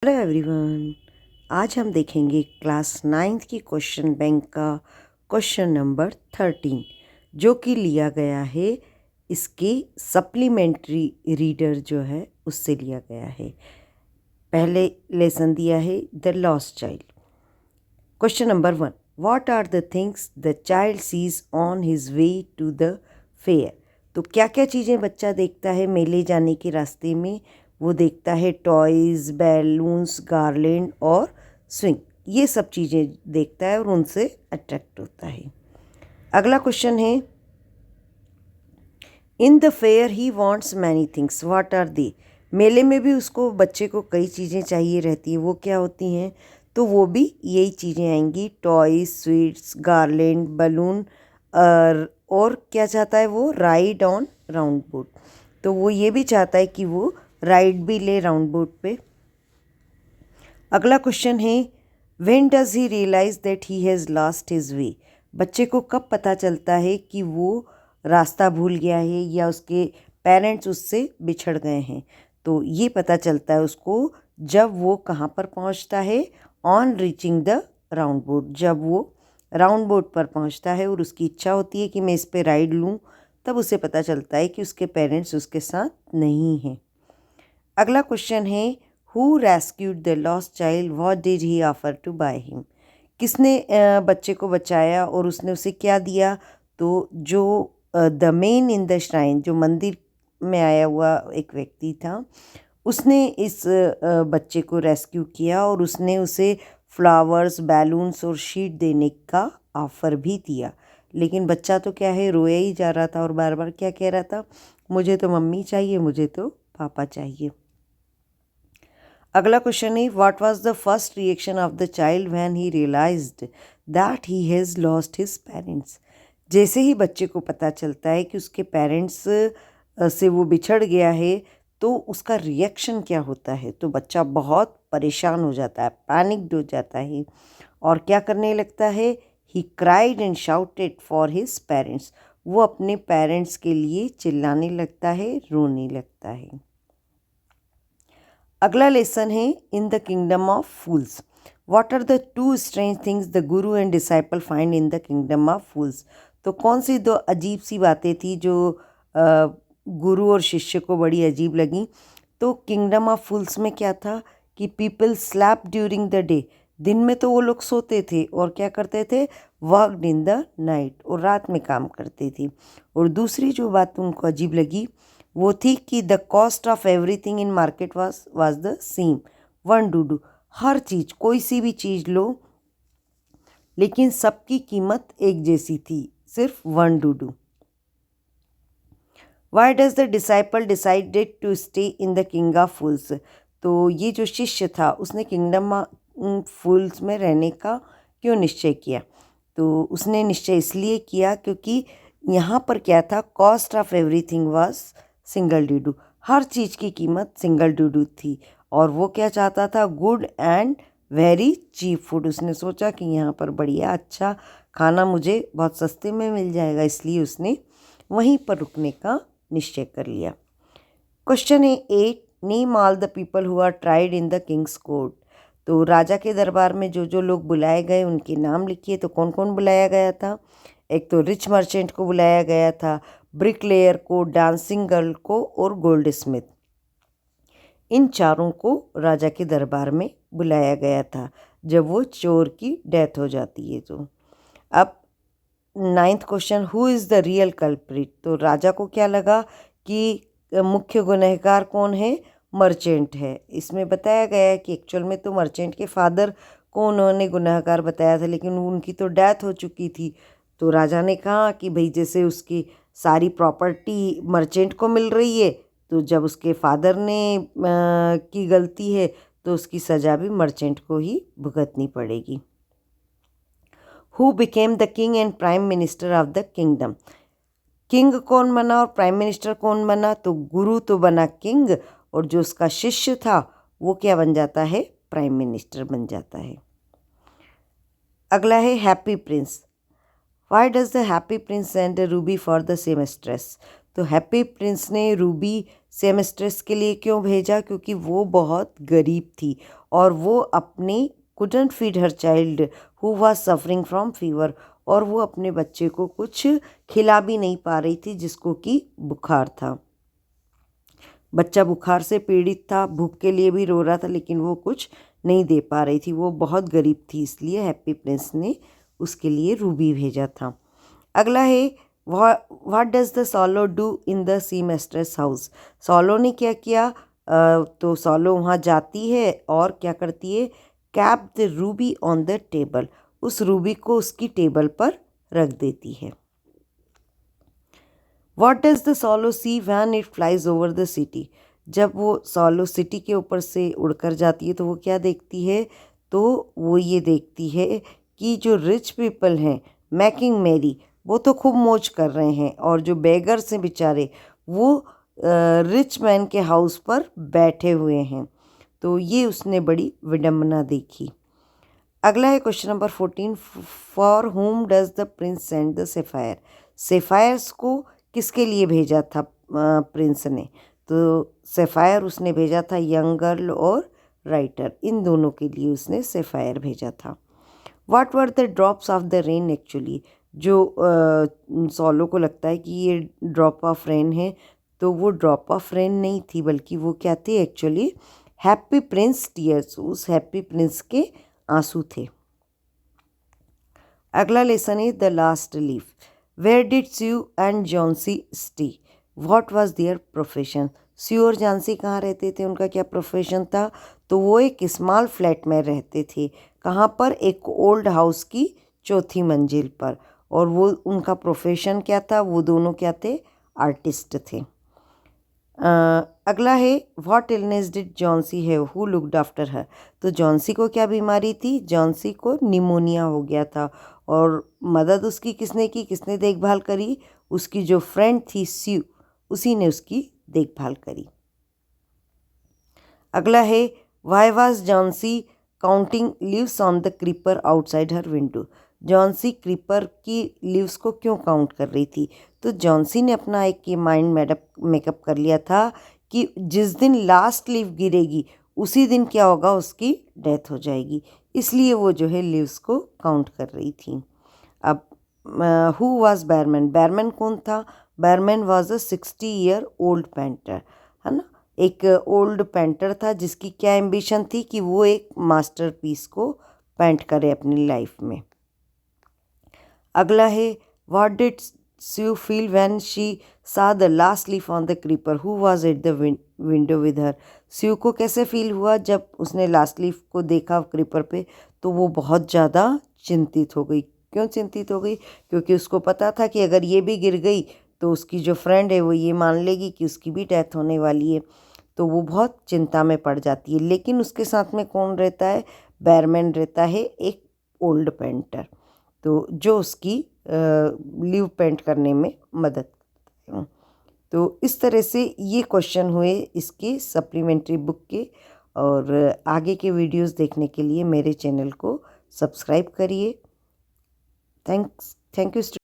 Hello everyone. आज हम देखेंगे क्लास 9th की क्वेश्चन बैंक का क्वेश्चन नंबर 13 जो कि लिया गया है इसके सप्लीमेंट्री रीडर जो है उससे लिया गया है। पहले लेसन दिया है the lost child. Question number 1, what are the things the child sees on his way to the fair. तो क्या क्या चीज़ें बच्चा देखता है मेले जाने के रास्ते में? वो देखता है टॉयज़, बैलून्स, गार्लैंड और स्विंग। ये सब चीज़ें देखता है और उनसे अट्रैक्ट होता है। अगला क्वेश्चन है, in the fair he wants many things, what are they. मेले में भी उसको बच्चे को कई चीज़ें चाहिए रहती हैं, वो क्या होती हैं? तो वो भी यही चीज़ें आएंगी, टॉयज़, स्वीट्स, गार्लैंड, बलून और क्या चाहता है वो? Ride on round boat. तो वो ये भी चाहता है कि वो राइड भी ले राउंड बोट पे। अगला क्वेश्चन है, when does he realise that he has lost his way. बच्चे को कब पता चलता है कि वो रास्ता भूल गया है या उसके पेरेंट्स उससे बिछड़ गए हैं? तो ये पता चलता है उसको जब वो कहाँ पर पहुँचता है, on reaching the round boat. जब वो राउंड बोट पर पहुँचता है और उसकी इच्छा होती है कि मैं इस पे राइड लूँ, तब उसे पता चलता है कि उसके पेरेंट्स उसके साथ नहीं हैं। अगला क्वेश्चन है, who rescued the lost child, what did he offer to buy him. किसने बच्चे को बचाया और उसने उसे क्या दिया? तो जो the main in the shrine, जो मंदिर में आया हुआ एक व्यक्ति था, उसने इस बच्चे को रेस्क्यू किया और उसने उसे फ्लावर्स, बैलून्स और शीट देने का ऑफ़र भी दिया। लेकिन बच्चा तो क्या है, रोया ही जा रहा था और बार बार क्या कह रहा था? मुझे तो मम्मी चाहिए, मुझे तो पापा चाहिए। अगला क्वेश्चन है, what was the first reaction of the child when he realised that he has lost his parents. जैसे ही बच्चे को पता चलता है कि उसके पेरेंट्स से वो बिछड़ गया है, तो उसका रिएक्शन क्या होता है? तो बच्चा बहुत परेशान हो जाता है, पैनिक्ड हो जाता है और क्या करने लगता है? He cried and shouted for his parents. वो अपने पेरेंट्स के लिए चिल्लाने लगता है, रोने लगता है। अगला लेसन है, in the kingdom of fools, what are the two strange things the guru and disciple find in the kingdom of fools. तो कौन सी दो अजीब सी बातें थी जो गुरु और शिष्य को बड़ी अजीब लगी? तो किंगडम ऑफ फूल्स में क्या था कि people slap during the day. दिन में तो वो लोग सोते थे और क्या करते थे? वर्कड इन द नाइट, और रात में काम करते थे। और दूसरी जो बात उनको अजीब लगी वो थी कि the cost of everything in market was the same, one डूडू। हर चीज़, कोई सी भी चीज़ लो, लेकिन सबकी कीमत एक जैसी थी, सिर्फ वन डूडू। Why does the disciple decided to stay in the king of fools. तो ये जो शिष्य था उसने किंगडम फूल्स में रहने का क्यों निश्चय किया? तो उसने निश्चय इसलिए किया क्योंकि यहाँ पर क्या था, cost of everything was single डूडू। हर चीज़ की कीमत सिंगल डूडू थी और वो क्या चाहता था? Good and very cheap food. उसने सोचा कि यहाँ पर बढ़िया अच्छा खाना मुझे बहुत सस्ते में मिल जाएगा, इसलिए उसने वहीं पर रुकने का निश्चय कर लिया। क्वेश्चन है 8, name all the people who are tried in the king's court. तो राजा के दरबार में जो जो लोग बुलाए गए उनके नाम लिखिए। तो कौन कौन बुलाया गया था? एक तो रिच मर्चेंट को बुलाया गया था, ब्रिकलेयर को, डांसिंग गर्ल को और गोल्ड स्मिथ। इन चारों को राजा के दरबार में बुलाया गया था जब वो चोर की डेथ हो जाती है। तो अब 9th question, who is the real culprit. तो राजा को क्या लगा कि मुख्य गुनहगार कौन है? मर्चेंट है। इसमें बताया गया है कि एक्चुअल में तो मर्चेंट के फादर को उन्होंने गुनहगार बताया था, लेकिन उनकी तो डेथ हो चुकी थी। तो राजा ने कहा कि भाई जैसे उसकी सारी प्रॉपर्टी मर्चेंट को मिल रही है, तो जब उसके फादर ने की गलती है तो उसकी सज़ा भी मर्चेंट को ही भुगतनी पड़ेगी। Who became the king and prime minister of the kingdom. King कौन बना और प्राइम मिनिस्टर कौन बना? तो गुरु तो बना किंग और जो उसका शिष्य था वो क्या बन जाता है? प्राइम मिनिस्टर बन जाता है। अगला है happy prince, why does the happy prince send ruby for the seamstress. तो हैप्पी प्रिंस ने रूबी सेमेस्ट्रेस के लिए क्यों भेजा? क्योंकि वो बहुत गरीब थी और वो अपनी couldn't feed her child who was suffering from fever, और वो अपने बच्चे को कुछ खिला भी नहीं पा रही थी जिसको कि बुखार था। बच्चा बुखार से पीड़ित था, भूख के लिए भी रो रहा था, लेकिन वो कुछ नहीं दे पा रही थी, वो बहुत गरीब थी, इसलिए हैप्पी प्रिंस ने उसके लिए रूबी भेजा था। अगला है what does the Solo do in the seamstress house? Solo ने क्या किया? तो सॉलो वहाँ जाती है और क्या करती है? Cap the Ruby on the table, उस रूबी को उसकी टेबल पर रख देती है। What does the swallow see when it flies over the city? जब वो सॉलो सिटी के ऊपर से उड़कर जाती है तो वो क्या देखती है? तो वो ये देखती है कि जो रिच पीपल हैं मैकिंग मैरी, वो तो खूब मौज कर रहे हैं, और जो बेगर्स हैं बेचारे वो रिच मैन के हाउस पर बैठे हुए हैं। तो ये उसने बड़ी विडम्बना देखी। अगला है question number 14, for whom does the prince send the sapphire? सेफायर्स को किसके लिए भेजा था प्रिंस ने? तो सेफायर उसने भेजा था यंग गर्ल और राइटर, इन दोनों के लिए उसने सेफायर भेजा था। What were the drops of the rain actually? जो सॉलो को लगता है कि ये ड्रॉप ऑफ रेन है, तो वो ड्रॉप ऑफ रेन नहीं थी, बल्कि वो क्या थे एक्चुअली? हैप्पी प्रिंस टीयर्स, उस हैप्पी प्रिंस के आंसू थे। अगला लेसन है the last leaf. Where did Sue and Johnsy stay? What was their profession? Sue और जॉन्सी कहाँ रहते थे, उनका क्या प्रोफेशन था? तो वो एक स्मॉल फ्लैट में रहते थे। कहाँ पर? एक ओल्ड हाउस की चौथी मंजिल पर। और वो उनका प्रोफेशन क्या था? वो दोनों क्या थे? आर्टिस्ट थे। अगला है what illness did Johnsy have who looked after her? तो जॉन्सी को क्या बीमारी थी? जॉन्सी को निमोनिया हो गया था, और मदद उसकी किसने की, किसने देखभाल करी? उसकी जो फ्रेंड थी स्यू, उसी ने उसकी देखभाल करी। अगला है why was Johnsy counting leaves on the creeper outside her window? Johnsy creeper की लीव्स को क्यों काउंट कर रही थी? तो जॉन्सी ने अपना एक ये माइंड मेकअप कर लिया था कि जिस दिन लास्ट लीव गिरेगी उसी दिन क्या होगा, उसकी डेथ हो जाएगी, इसलिए वो जो है लीव्स को काउंट कर रही थी। अब हु वाज बैरमैन? बैरमैन कौन था? Behrman was a 60-year old painter, है ना? एक ओल्ड पेंटर था जिसकी क्या एम्बिशन थी कि वो एक मास्टरपीस को पेंट करे अपनी लाइफ में। अगला है what did Sue feel when she saw the last leaf on the creeper who was at the window with her? Sue को कैसे फील हुआ जब उसने लास्ट लीफ को देखा क्रीपर पे? तो वो बहुत ज़्यादा चिंतित हो गई। क्यों चिंतित हो गई? क्योंकि उसको पता था कि अगर ये भी गिर गई तो उसकी जो फ्रेंड है वो ये मान लेगी कि उसकी भी डेथ होने वाली है, तो वो बहुत चिंता में पड़ जाती है। लेकिन उसके साथ में कौन रहता है? बैरमैन रहता है, एक ओल्ड पेंटर, तो जो उसकी लीव पेंट करने में मदद करते हैं। तो इस तरह से ये क्वेश्चन हुए इसके सप्लीमेंट्री बुक के। और आगे के वीडियोस देखने के लिए मेरे चैनल को सब्सक्राइब करिए। Thank you.